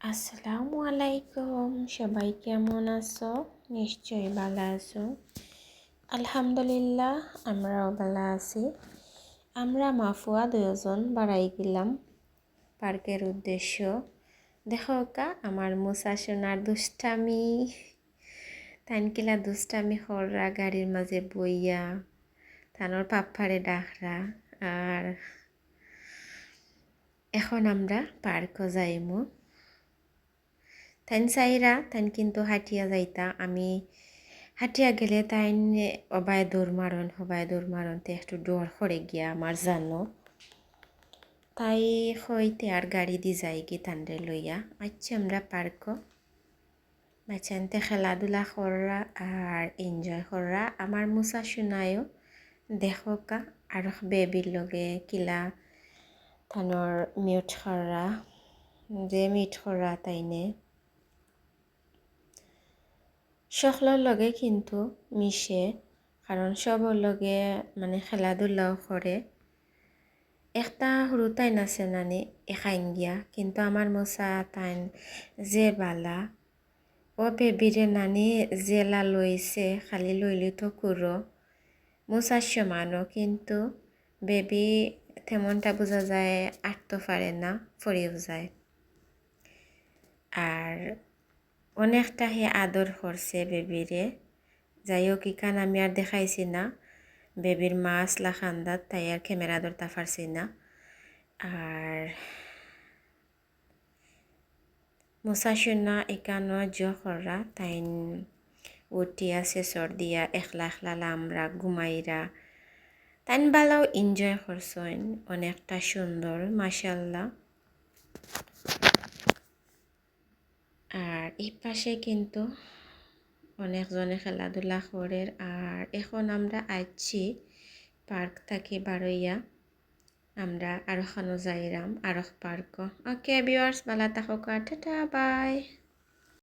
আসসালামু আলাইকুম, সবাই কেমন আছো? নিশ্চয়ই ভালো আছো। আলহামদুলিল্লাহ, আমরাও ভালো আছি। আমরা মাফুয়া দুজন বাড়াই গেলাম পার্কের উদ্দেশ্য। দেখো কা আমার মুসা সোনার দুষ্টামি, তানকিলা দুষ্টামি হররা গাড়ির মাঝে বইয়া, তানোর পাপ্পারে ডাকরা। আর এখন আমরা পার্কও যাইমু। তাইন চাইরা তাইন কিন্তু হাঁটিয়া যাইতা, আমি হাঁটিয়া গেলে তাইন অবায় দৌড় মারন তে একটু ডর করে গিয়া আমার জানো। তাই হইতে আর গাড়ি দি যাই কি তান্ডে লইয়া আচ্ছা আমরা পার্ক বাচ্চানতে খেলাধুলা করা আর এনজয় করা। আমার মুসা শোনায়ও দেখো কা আর বেবির লগে কিলা থানোর মিউট করা যে মিট করা তাইনে সকলের লগে কিন্তু মিশে, কারণ সবর লগে মানে খেলাধুলাও করে। একটা সরু তাইন আছে নানি এখাইন গিয়া, কিন্তু আমার মোসা তাইন যে বালা ও বেবিরে নানি জেলা লইছে, খালি লইলি তো কুরো মোসার সমানও, কিন্তু বেবি তেমনটা বোঝা যায় আটতে পারে না, পড়েও যায়। আর অনেকটা হে আদর করছে বেবিরে। যাই হোক ইখান আমি আর দেখাইছি না, বেবির মা আসলা খান্দাত, তাই আর ক্যামেরা ধরতে পারছি না। আর মুসাশুনা এখানো জহরা তাইন উঠিয়া শেষর দিয়া একলা একলা আমরা ঘুমাইরা তাইন বালাও এনজয় করছেন, অনেকটা সুন্দর মাশাল্লাহ। আর এই পাশে কিন্তু অনেকজনে খেলাধুলা করে। আর এখন আমরা আইছি পার্ক থাকি বারইয়া, আমরা আরো খানো যাইরাম আরো পার্ক। ওকে ভিউয়ার্স, ভালো থাকো, টাটা বাই।